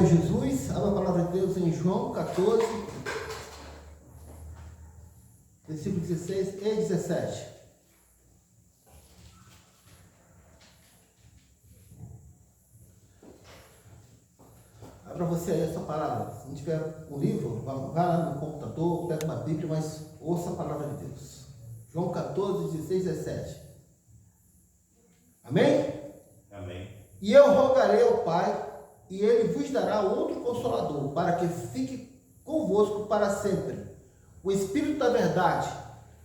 Senhor Jesus, abra a palavra de Deus em João 14, versículo 16 e 17. Abra você aí essa palavra. Se não tiver um livro, vá lá no computador, pega uma Bíblia, mas ouça a palavra de Deus. João 14, 16 e 17. Amém? Amém. E eu rogarei ao Pai, e Ele vos dará outro Consolador, para que fique convosco para sempre. O Espírito da verdade,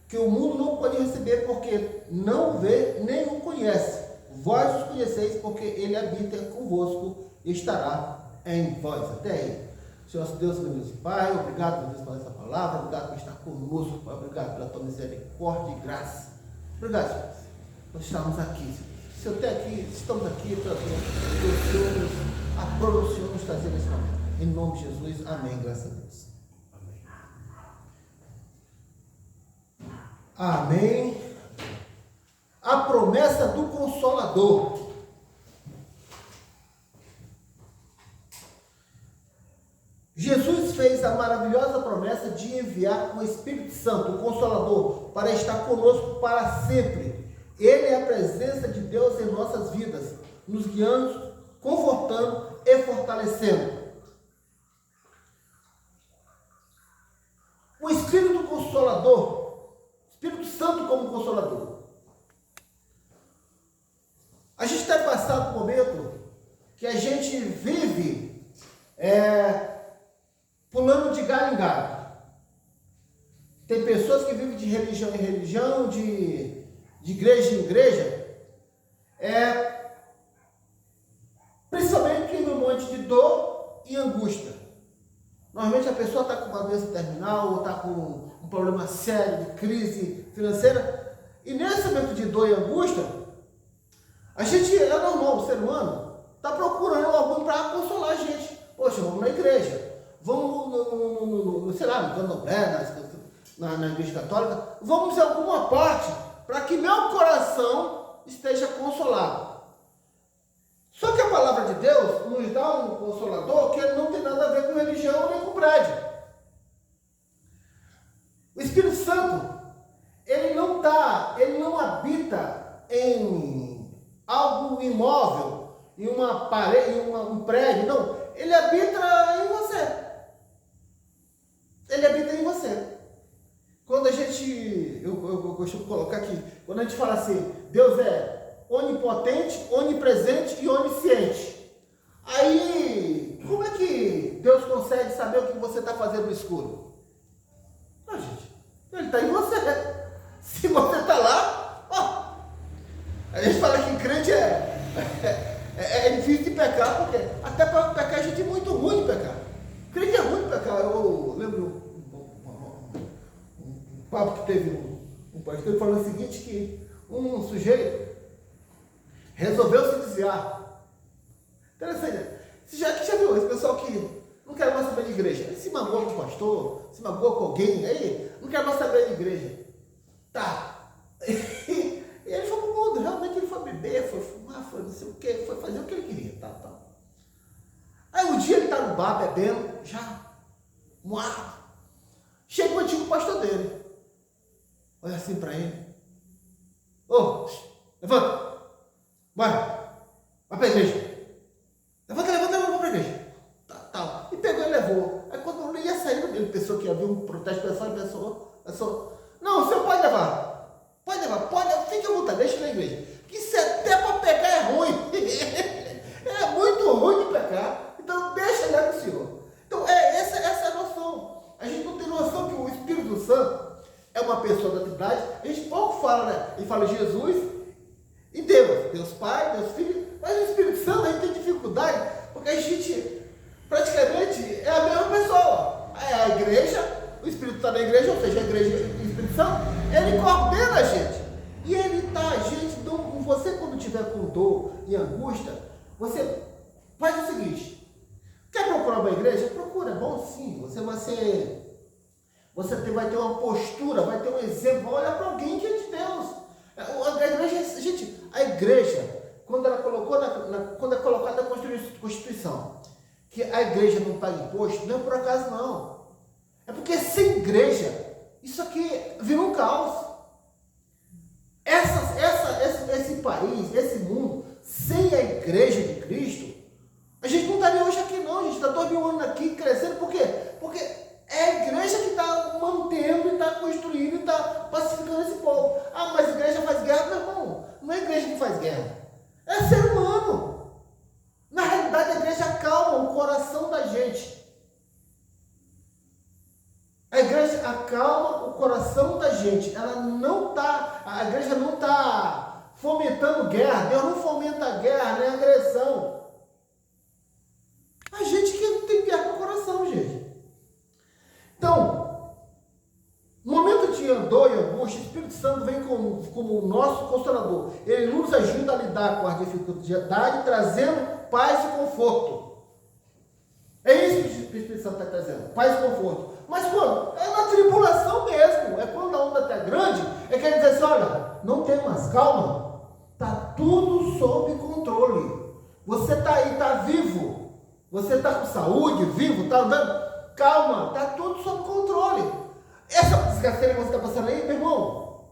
que o mundo não pode receber, porque não o vê nem o conhece. Vós os conheceis, porque Ele habita convosco e estará em vós. Até aí. Senhor Deus, meu Deus Pai, obrigado, meu Deus, por essa palavra. Obrigado por estar conosco, Pai. Obrigado pela tua misericórdia e graça. Obrigado, Senhor, por estarmos aqui, Senhor. Se eu tenho aqui, estamos aqui para o Senhor nos aprova o Senhor nos trazer nesse momento. Em nome de Jesus, amém, graças a Deus. Amém. Amém. A promessa do Consolador. Jesus fez a maravilhosa promessa de enviar o Espírito Santo, o Consolador, para estar conosco para sempre. Ele é a presença de Deus em nossas vidas, nos guiando, confortando e fortalecendo. O Espírito Consolador, Espírito Santo como Consolador. A gente está passando um momento que a gente vive pulando de galho em galho. Tem pessoas que vivem de religião em religião, de igreja em igreja, principalmente em um monte de dor e angústia. Normalmente a pessoa está com uma doença terminal, ou está com um problema sério de crise financeira, e nesse momento de dor e angústia, a gente, é normal, o ser humano está procurando alguém para consolar a gente. Poxa, vamos na igreja, vamos sei lá, no candomblé, na igreja católica, vamos em alguma parte para que meu coração esteja consolado. Só que a palavra de Deus nos dá um consolador que não tem nada a ver com religião nem com prédio. O Espírito Santo, ele não habita em algo imóvel, em uma parede, em um prédio, não. Ele habita em você. Ele habita em você. Quando a gente, eu costumo colocar aqui, quando a gente fala assim, Deus é onipotente, onipresente e onisciente. Aí, como é que Deus consegue saber o que você está fazendo no escuro? Não, gente, Ele está em você. Se você está lá, ó. A gente fala que crente é difícil de pecar, porque até para pecar a gente é muito ruim de pecar. Crente é ruim de pecar. Eu lembro papo que teve um pastor falando o seguinte, que um sujeito resolveu se desviar. Interessante, né? Você já viu esse pessoal que não quer mais saber de igreja? Ele se magoou com o pastor, se magoou com alguém, aí não quer mais saber de igreja. Tá. E ele foi pro mundo, realmente ele foi beber, foi fumar, foi não sei o que, foi fazer o que ele queria, tá. Aí um dia ele tá no bar bebendo, já moado. Chega o antigo pastor dele. Olha assim para ele. Ô, levanta. Vai para a igreja. Levanta, vamos para a igreja. Tal. E pegou e levou. Aí quando ele ia sair, ele pensou que havia um protesto pessoal, ele pensou, não, o senhor pode levar, fique à vontade, deixa na igreja. Que isso até para pecar é ruim. É muito ruim de pecar. Então deixa ele lá com o senhor. Então essa é a noção. A gente não tem noção que o Espírito Santo é uma pessoa da Trindade. A gente pouco fala, né? Ele fala Jesus e Deus Pai, Deus Filho, mas o Espírito Santo a gente tem dificuldade, porque a gente praticamente é a mesma pessoa. É a igreja, o Espírito está na igreja, ou seja, a igreja e o Espírito Santo, ele coordena a gente. E ele está, gente, então, você quando tiver com dor e angústia, você faz o seguinte: quer procurar uma igreja? Procura, é bom sim, você vai ter uma postura, vai ter um exemplo, vai olhar para alguém diante de Deus. A igreja, quando ela é colocada na Constituição, que a igreja não paga imposto, não é por acaso não. É porque sem igreja, isso aqui vira um caos. Esse país, esse mundo, sem a igreja de Cristo, a gente não estaria hoje aqui não, a gente está 2000 anos aqui crescendo, por quê? Porque é a igreja que está mantendo, está construindo, e está pacificando esse povo. Ah, mas a igreja faz guerra, meu irmão, não é a igreja que faz guerra, é ser humano. Na realidade, a igreja acalma o coração da gente. A igreja acalma o coração da gente. A igreja não está fomentando guerra. Deus não fomenta a guerra, nem a agressão. A gente que tem guerra no coração, gente. Então, no momento de dor e angústia, o Espírito Santo vem como o nosso consolador. Ele nos ajuda a lidar com as dificuldades, trazendo paz e conforto. É isso que o Espírito Santo está trazendo, paz e conforto. Mas quando? É na tribulação mesmo. É quando a onda está grande, é que ele diz assim, olha, não tem mais, calma. Está tudo sob controle. Você está aí, está vivo. Você está com saúde, vivo, está andando. Calma, está tudo sob controle. Essa desgraceira que você está passando aí, meu irmão,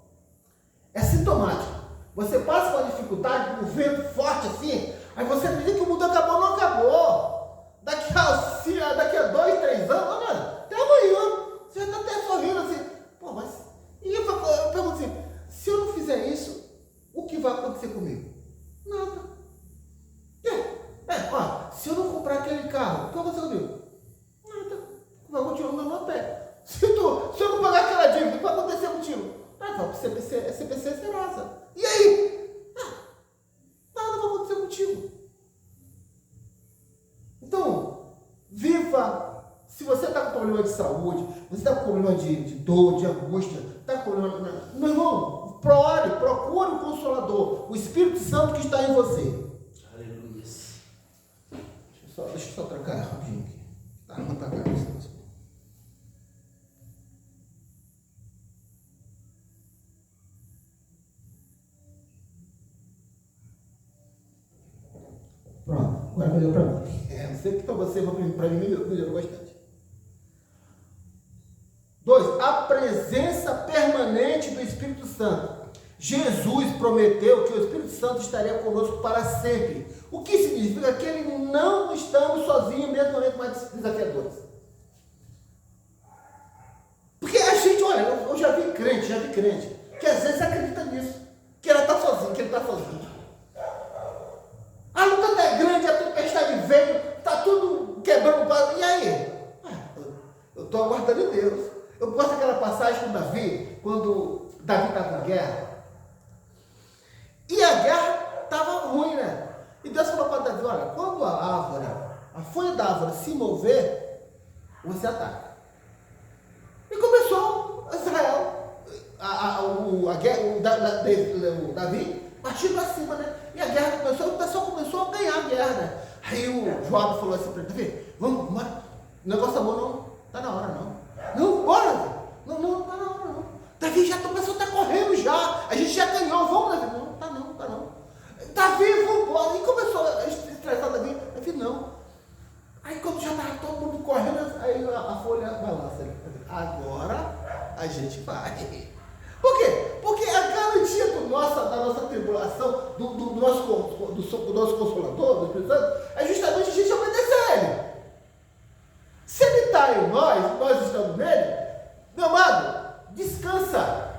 é sintomático. Você passa com uma dificuldade, com um vento forte assim, aí você acredita que o mundo acabou, não acabou. Daqui a 2, 3 anos, olha, até amanhã, você já está até sorrindo assim. Pô, mas, e eu pergunto assim, se eu não fizer isso, o que vai acontecer comigo? Nada. Se eu não comprar aquele carro, o que vai acontecer comigo? Nada. Vai continuar andando a pé. Se eu não pagar aquela dívida, o que vai acontecer contigo? Vai para CPC Serasa. E aí? Nada vai acontecer contigo. Então, viva. Se você está com problema de saúde, você está com problema de dor, de angústia, está com problema. Meu irmão, procure o Consolador, o Espírito Santo que está em você. Aleluia. Deixa eu só trancar rapidinho aqui. Tá, não tá caro. Pronto, agora melhorou para mim. Não sei que para você, mas para mim melhorou bastante. 2. A presença permanente do Espírito Santo. Jesus prometeu que o Espírito Santo estaria conosco para sempre. O que significa que ele não estamos sozinhos, mesmo no momento mais desafiadores. Porque a gente, olha, eu já vi crente, que às vezes acredita nisso, que ela está sozinha, que ele está sozinho. A luta é grande, a tempestade veio, está tudo quebrando. E aí? Eu estou aguardando em Deus. Eu gosto daquela passagem com Davi, quando Davi estava em guerra. E a guerra estava ruim, né? E Deus falou para Davi, olha, quando a folha da árvore se mover, você ataca. E começou Israel, o Davi partiu para cima, né? E a guerra começou, o pessoal começou a ganhar a guerra, né? Aí o Joab falou assim para ele, Davi, vamos, o negócio da mão não está na hora, não. Não, bora, Davi. Não está na hora, não. Davi já começou a estar correndo já, a gente já ganhou, vamos, Davi. Não, tá não. Davi, vamos embora. E começou a estressar Davi. Davi, não. Aí quando já estava todo mundo correndo, aí a folha balança. Agora a gente vai. Por quê? Porque a garantia da nossa tribulação, do nosso Consolador, do Espírito Santo, é justamente a gente obedecer a Ele. Se Ele está em nós estamos nele, meu amado, descansa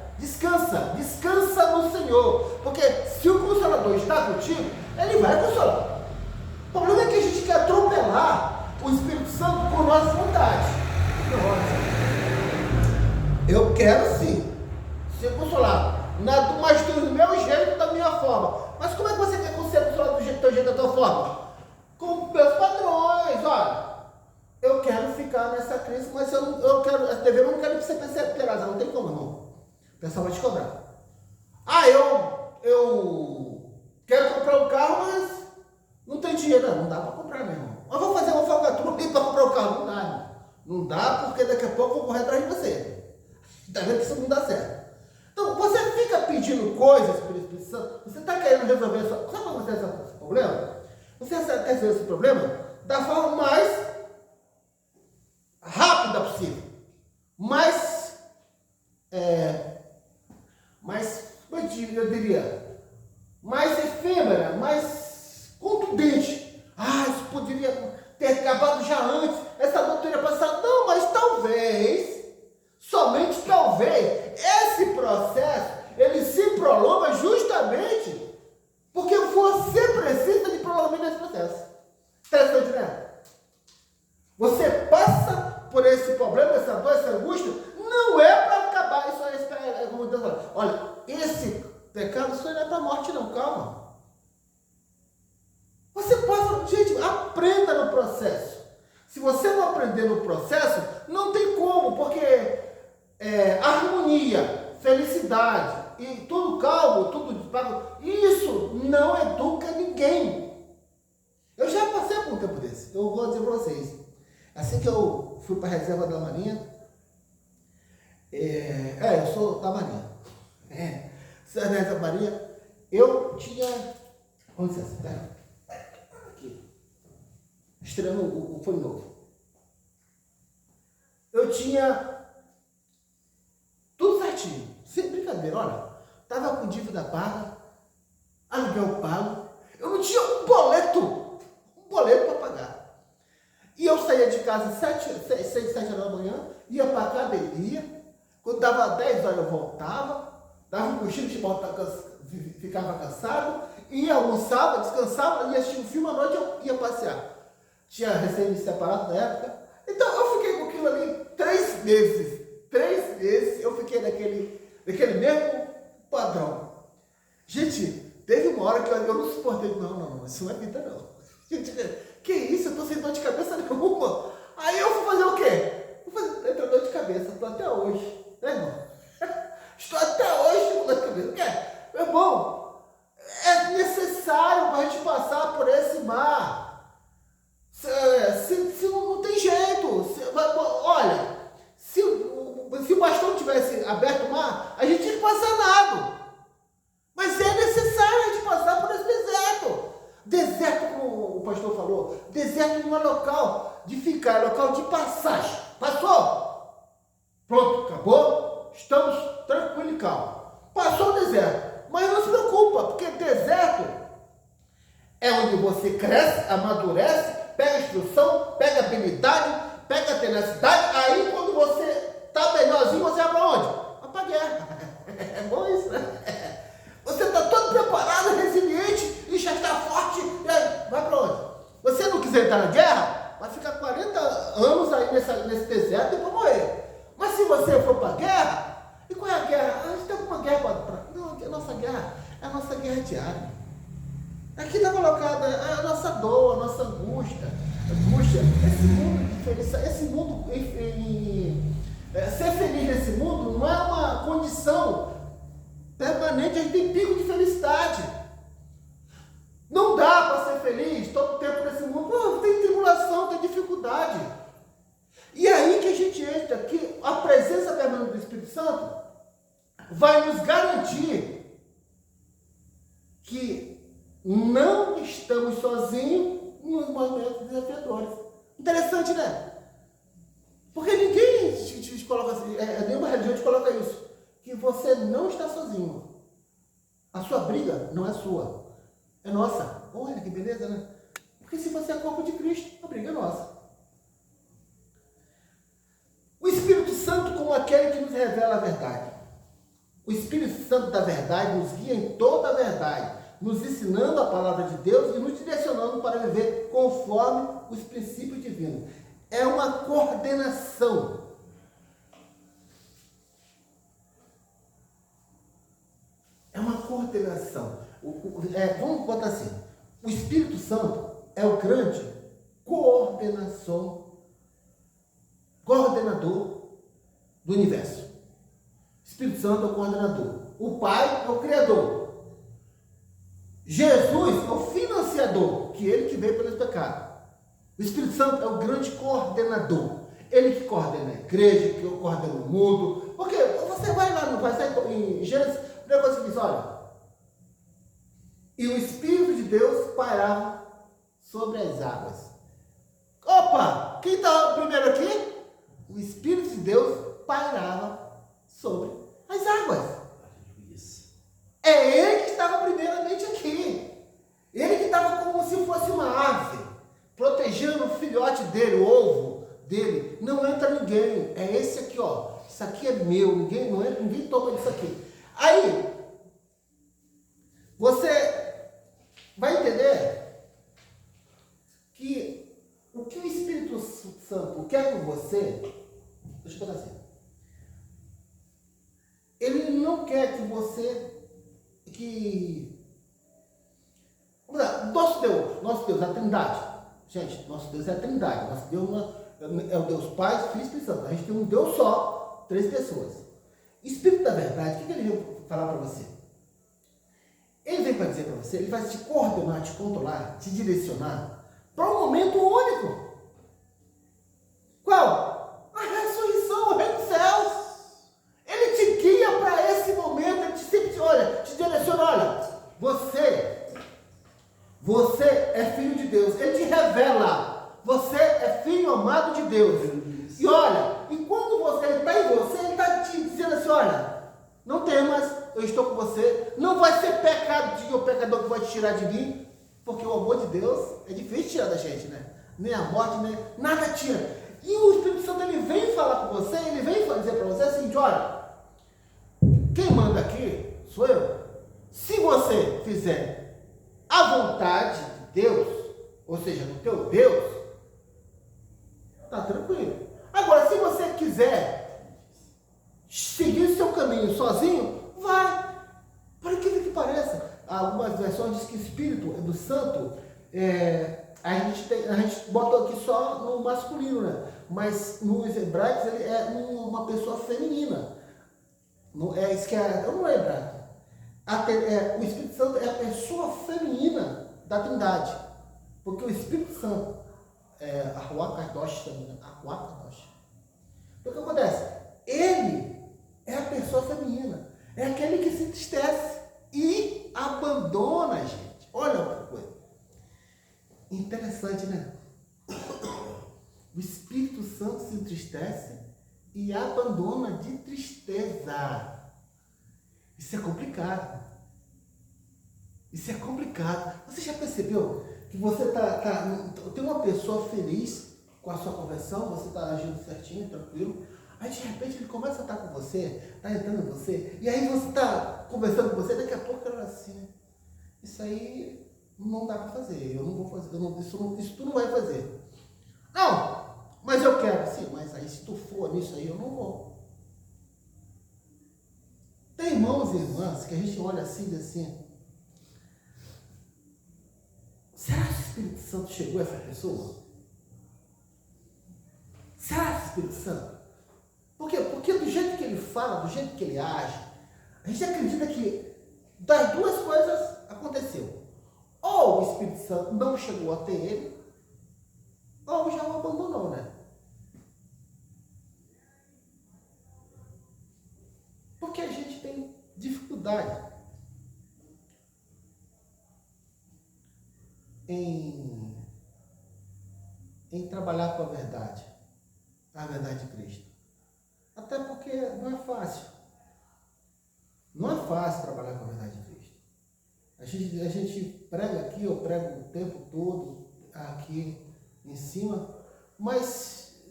no Senhor. Porque se o Consolador está contigo, Ele vai consolar. O problema é que a gente quer atropelar o Espírito Santo por nossa vontade. Eu quero sim ser consolado, mas do meu jeito, da minha forma. Mas como é que você quer ser consolado do teu jeito, da tua forma? Com meus padrões, olha. Eu quero ficar nessa crise, mas eu quero, a TV eu não quero que você pense perseverado, não tem como, não. O pessoal vai te cobrar. Eu quero comprar um carro, mas não tem dinheiro, não dá para comprar mesmo. Mas vou fazer uma falcatrua para comprar um carro, não dá, irmão. Não dá, porque daqui a pouco eu vou correr atrás de você. Está vendo que isso não dá certo. Então, você fica pedindo coisas para o Espírito Santo, você está querendo resolver sabe qual é esse problema? Você quer resolver esse problema? da forma mais rápida possível, como eu diria, mais efêmera, mais contundente. Isso poderia ter acabado já antes, essa dor teria passado. Não, mas talvez, somente talvez, esse processo, ele se prolonga justamente porque você precisa de prolongamento desse processo. Interessante, né? Você passa por esse problema, essa dor, essa angústia, não é para acabar. Isso é como Deus fala. Olha, esse pecado, isso não é para a morte, não. Calma. Você passa, gente, aprenda no processo. Se você não aprender no processo, não tem como, porque harmonia, felicidade e tudo calmo, tudo isso não educa ninguém. Eu já passei por um tempo desse. Eu vou dizer para vocês. Assim que eu fui para a reserva da Marinha, eu sou da Marinha. Na reserva da Marinha, eu tinha. Com licença, pera. Aqui. Estreando o fone novo. Eu tinha tudo certinho. Sem brincadeira, olha. Estava com dívida paga, aluguel pago. Eu não tinha um boleto para pagar. E eu saía de casa 6, 7 horas da manhã, ia para a academia. Quando dava 10 horas eu voltava, dava um cochilo, ficava cansado, ia almoçava, descansava, ia assistir um filme, à noite eu ia passear. Tinha recém-me separado na época. Então eu fiquei com aquilo ali 3 meses. 3 meses eu fiquei naquele mesmo padrão. Gente, teve uma hora que eu não suportei. Não, isso não é vida não. Gente, que isso? Eu tô sem dor de cabeça nenhuma. Aí eu fui fazer o quê? Entrou dor de cabeça. Estou até hoje. Né, irmão? Estou até hoje com dor de cabeça. Meu irmão, é necessário para a gente passar por esse mar. Se não tem jeito. Olha, se o bastão tivesse aberto o mar, a gente tinha que passar nado. Mas é necessário a gente passar por esse deserto. Deserto, como o pastor falou, deserto não é local de ficar, é local de passagem. Passou? Pronto, acabou. Estamos tranquilos e calmos. Passou o deserto. Mas não se preocupa, porque deserto é onde você cresce, amadurece, pega instrução, pega habilidade, pega tenacidade. Aí quando você está melhorzinho, você vai para onde? Vai para a guerra. É bom isso, né? Você está todo preparado, resiliente e já está forte. E aí, vai para onde? Você não quiser entrar na guerra, vai ficar 40 anos aí nesse deserto e depois morrer. Mas se você for para a guerra, e qual é a guerra? A gente tem alguma guerra para... Não, a nossa guerra é a nossa guerra diária. Aqui está colocada a nossa dor, a nossa angústia. Esse mundo de felicidade, esse mundo... ser feliz nesse mundo não é uma condição permanente, a gente tem pico de felicidade. Não dá para ser feliz todo o tempo nesse mundo. Tem tribulação, tem dificuldade. E aí que a gente entra, que a presença permanente do Espírito Santo vai nos garantir que não estamos sozinhos nos momentos desafiadores. Interessante, né? Porque ninguém te coloca assim, nenhuma religião te coloca isso. Que você não está sozinho. A sua briga não é sua, é nossa. Olha que beleza, né? Porque se você é corpo de Cristo, a briga é nossa. O Espírito Santo como aquele que nos revela a verdade. O Espírito Santo da verdade nos guia em toda a verdade, nos ensinando a palavra de Deus e nos direcionando para viver conforme os princípios divinos. É uma coordenação. É uma coordenação. Vamos botar assim. O Espírito Santo é o grande coordenador do universo. O Espírito Santo é o coordenador. O Pai é o Criador. Jesus é o financiador, que ele que veio pelo pecado. O Espírito Santo é o grande coordenador. Ele que coordena a igreja, que coordena o mundo. Porque você vai lá, não vai sair em Gênesis, o negócio que diz, olha, e o Espírito de Deus pairava sobre as águas. Opa! Quem está primeiro aqui? O Espírito de Deus pairava sobre as águas. É ele que estava primeiramente aqui. Ele que estava como se fosse uma ave, protegendo o filhote dele, o ovo dele. Não entra ninguém. É esse aqui, ó. Isso aqui é meu. Ninguém, não entra, ninguém toma disso aqui. Aí, você vai entender que o que o Espírito Santo quer com você, deixa eu falar assim, ele não quer que você, vamos lá, nosso Deus é a Trindade. Gente, nosso Deus é a Trindade. Nosso Deus é o Deus Pai, Filho e Espírito Santo. A gente tem um Deus só, 3 pessoas. Espírito da verdade, o que ele veio falar para você? Ele vem para dizer para você, ele vai te coordenar, te controlar, te direcionar para um momento único. Qual? A ressurreição, o reino dos céus. Ele te guia para esse momento, ele sempre te direciona, olha, você é filho de Deus. Ele te revela, você é filho amado de Deus. E olha, e quando ele está em você, ele está te dizendo assim, olha, não temas, eu estou com você, não vai ser pecado, o pecador que vai te tirar de mim, porque o amor de Deus é difícil tirar da gente, né? Nem a morte, nem nada tira. E o Espírito Santo, ele vem falar com você, ele vem dizer para você assim, olha, quem manda aqui sou eu. Se você fizer a vontade de Deus, ou seja, no teu Deus, tá tranquilo. Agora, se você quiser seguir o seu caminho sozinho, vai. Por incrível que pareça, algumas versões dizem que o Espírito do Santo, a gente bota aqui só no masculino, né? Mas nos hebraicos ele é uma pessoa feminina. Não é isso que não é hebraico. O Espírito Santo é a pessoa feminina da Trindade. Porque o Espírito Santo a Ruach Kadosh também, né? A Ruach Kadosh. Então o que acontece? Ele é a pessoa feminina. É aquele que se entristece e abandona a gente. Olha outra coisa. Interessante, né? O Espírito Santo se entristece e abandona de tristeza. Isso é complicado. Isso é complicado. Você já percebeu que você tem uma pessoa feliz com a sua conversão, você está agindo certinho, tranquilo, aí de repente ele começa a estar com você, está entrando em você, e aí você está conversando com você, daqui a pouco ela assim, isso aí não dá para fazer, eu não vou fazer, isso tu não vai fazer. Não, mas eu quero, sim, mas aí se tu for nisso aí, eu não vou. Tem irmãos e irmãs que a gente olha assim e diz assim, será que o Espírito Santo chegou a essa pessoa? Será que o Espírito Santo? Por quê? Porque do jeito que ele fala, do jeito que ele age, a gente acredita que das duas coisas aconteceu. Ou o Espírito Santo não chegou até ele, ou já o abandonou, né? Porque a gente tem dificuldade em trabalhar com a verdade de Cristo. Até porque não é fácil. Não é fácil trabalhar com a verdade de Cristo. A gente prega aqui, eu prego o tempo todo aqui em cima, mas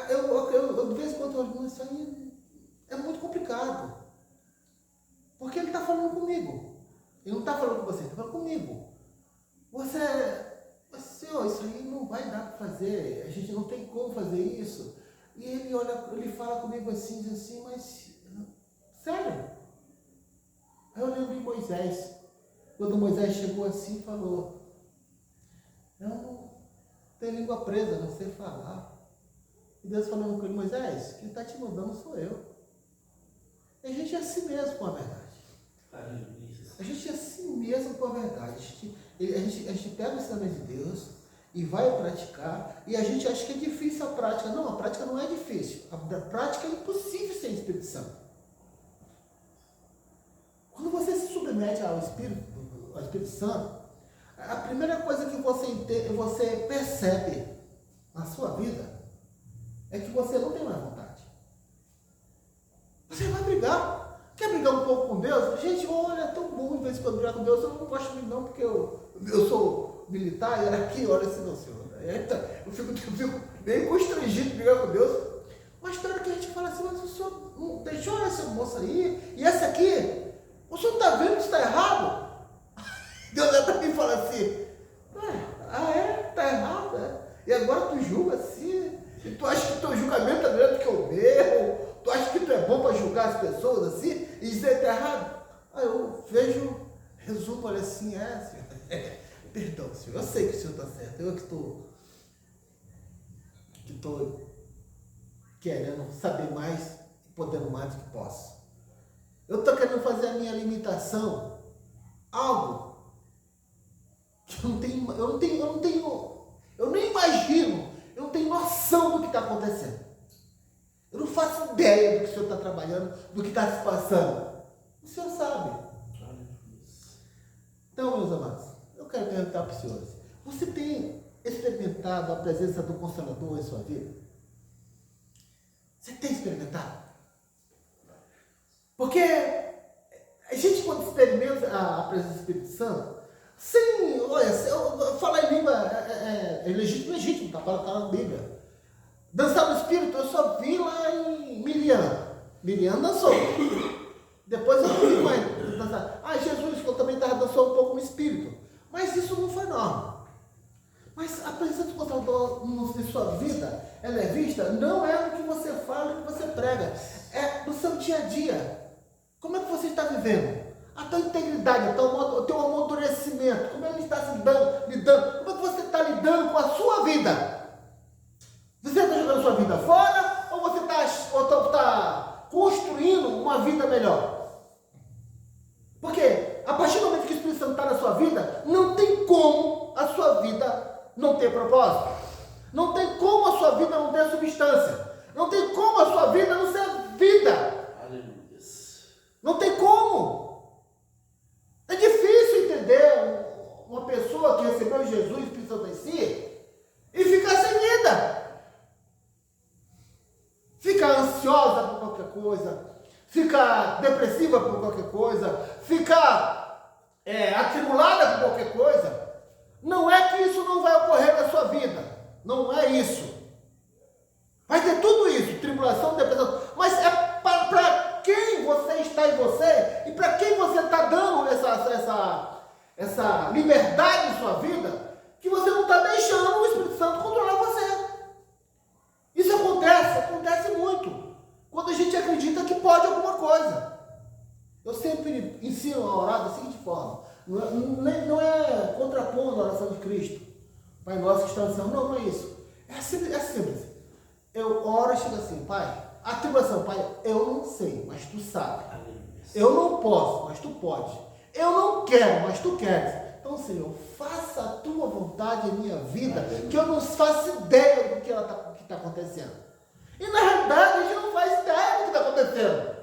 eu de vez em quando eu olho, isso aí é muito complicado. Porque ele está falando comigo. Ele não está falando com você, ele está falando comigo. Senhor, isso aí não vai dar para fazer, a gente não tem como fazer isso. E ele fala comigo assim, diz assim, mas, sério? Aí eu lembro de Moisés, quando Moisés chegou assim e falou, eu não tenho língua presa, não sei falar. E Deus falando com ele, Moisés, quem está te mudando sou eu. A gente é assim mesmo com a verdade. A gente é assim mesmo com a verdade. A gente pega o ensinamento de Deus e vai praticar, e a gente acha que é difícil a prática. Não, a prática não é difícil. A prática é impossível sem Espírito Santo. Quando você se submete ao Espírito Santo, a primeira coisa que você percebe vida é que você não tem mais vontade. Você vai brigar. Quer brigar um pouco com Deus? Gente, olha, é tão bom em vez de brigar com Deus. Eu não gosto muito não, porque eu sou militar e era aqui, olha assim, não, senhor. Eu fico bem constrangido de brigar com Deus. Mas tem hora que a gente fala assim, mas o senhor não deixou essa moça aí? E essa aqui? O senhor está vendo que está errado? Deus olha para mim e fala assim, está errado, é? E agora tu julga assim? E tu acha que teu julgamento é melhor do que o meu? Tu acha que tu é bom para julgar as pessoas assim e dizer que está errado? Aí eu vejo, resumo, olha assim, senhor. Perdão, senhor, eu sei que o senhor está certo. Eu que estou querendo saber mais e podendo mais do que posso. Eu estou querendo fazer a minha limitação, algo que eu nem imagino, eu não tenho noção do que está acontecendo. Eu não faço ideia do que o senhor está trabalhando, do que está se passando. O senhor sabe. Então, meus amados, eu quero perguntar para os senhores, você tem experimentado a presença do Consolador em sua vida? Você tem experimentado? Porque a gente, quando experimenta a presença do Espírito Santo, falar em língua é legítimo, está para na Bíblia. Dançar no Espírito, eu só vi lá em Miriam. Miriam dançou. Depois eu não vi mais dançar. Jesus, eu também dançou um pouco no Espírito. Mas isso não foi normal. Mas a presença do Consolador em sua vida, ela é vista, não é no que você fala, no que você prega. É no seu dia a dia. Como é que você está vivendo? A tua integridade, o teu amadurecimento, como ele está se lidando, como é que você está lidando com a sua vida? Você está jogando sua vida fora ou você está construindo uma vida melhor? Porque a partir do momento que o Espírito Santo está na sua vida, não tem como a sua vida não ter propósito. Não tem como a sua vida não ter substância. Não tem como a sua vida não ser vida. Não tem como. É difícil entender uma pessoa que recebeu Jesus, Espírito Santo em si, e ficar sem vida. Ficar ansiosa por qualquer coisa, ficar depressiva por qualquer coisa, ficar atribulada por qualquer coisa. Não é que isso não vai ocorrer na sua vida. Não é isso. Vai ter tudo isso, tribulação, depressão, mas é para quem você está em você e para quem você está dando essa liberdade em sua vida, que você não está deixando o Espírito Santo controlar você. Isso acontece muito, quando a gente acredita que pode alguma coisa. Eu sempre ensino a orar da seguinte forma, não é contrapondo a oração de Cristo, Pai Nosso que está no céu, não é isso, é simples. Eu oro e chego assim, Pai, a tribulação, Pai, eu não sei, mas Tu sabe. Eu não posso, mas Tu pode. Eu não quero, mas Tu queres. Então, Senhor, faça a Tua vontade em minha vida, que eu não faço ideia do que está acontecendo. E na realidade, a gente não faz ideia do que está acontecendo.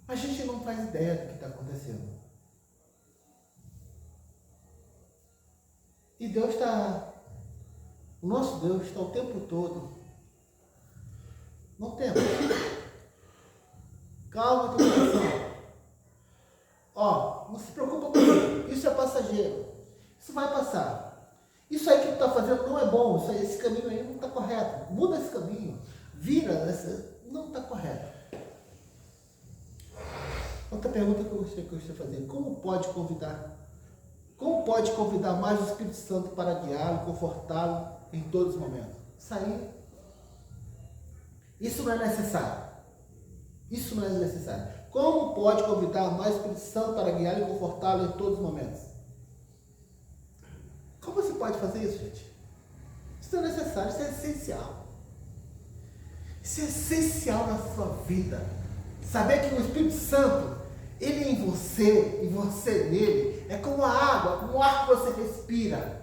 A gente não faz ideia do que está acontecendo. E o nosso Deus está o tempo todo. Não temos. Calma, teu coração. Não se preocupa com isso. Isso é passageiro. Isso vai passar. Isso aí que tu está fazendo não é bom. Esse caminho aí não está correto. Muda esse caminho. Não está correto. Outra pergunta que eu gostaria de fazer. Como pode convidar mais o Espírito Santo para guiá-lo, confortá-lo em todos os momentos? Isso não é necessário. Isso não é necessário. Como pode convidar mais o Espírito Santo para guiá-lo e confortá-lo em todos os momentos? Como você pode fazer isso, gente? Isso não é necessário, isso é essencial. Isso é essencial na sua vida. Saber que o Espírito Santo, ele em você e você nele, é como a água, como o ar que você respira.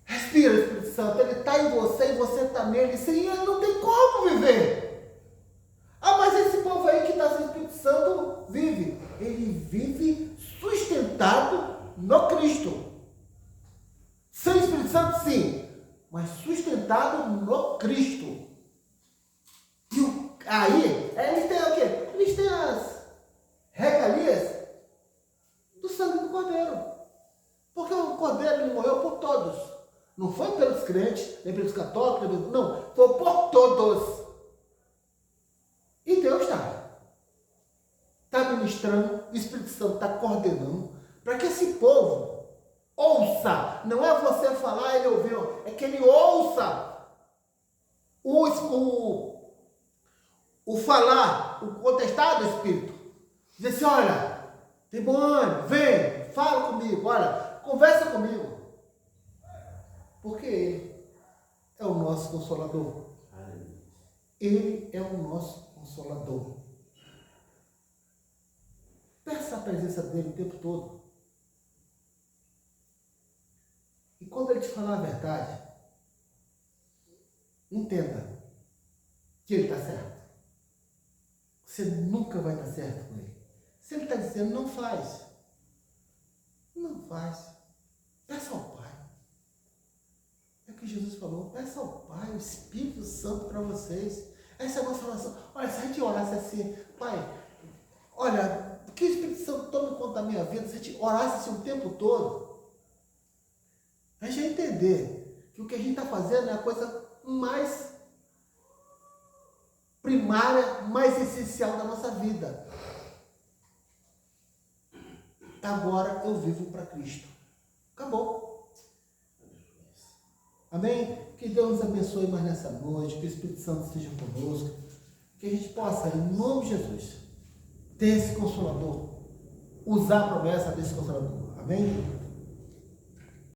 Respira o Espírito Santo, ele está em você e você está nele. Sem ele não tem como viver. Mas esse povo aí que está sem o Espírito Santo vive. sustentado no Cristo. Sem Espírito Santo, sim, mas sustentado no Cristo. E aí, eles têm o quê? Eles têm as regalias do sangue do Cordeiro. Porque o Cordeiro ele morreu por todos. Não foi pelos crentes, nem pelos católicos, não. Foi por todos. E Deus está ministrando, o Espírito Santo está coordenando, para que esse povo ouça. Não é você falar, ele ouviu, é que ele ouça o falar, o contestar do Espírito. Dizer assim, olha, tem bom ânimo, vem, fala comigo, olha, conversa comigo. Porque Ele é o nosso Consolador. Ele é o nosso Consolador. Peça a presença dele o tempo todo. E quando ele te falar a verdade, entenda que ele está certo. Você nunca vai estar certo com ele. Se ele está dizendo, não faz. Não faz. Peça ao Pai. É o que Jesus falou. Peça ao Pai, o Espírito Santo para vocês. Essa é a nossa oração. Olha, se a gente orasse assim, Pai, olha, que o Espírito Santo tome conta da minha vida, se a gente orasse assim o tempo todo, a gente vai entender que o que a gente está fazendo é a coisa mais primária, mais essencial da nossa vida. Agora eu vivo para Cristo. Acabou. Amém? Que Deus nos abençoe mais nessa noite, que o Espírito Santo esteja conosco, que a gente possa, em nome de Jesus, ter esse Consolador, usar a promessa desse Consolador. Amém?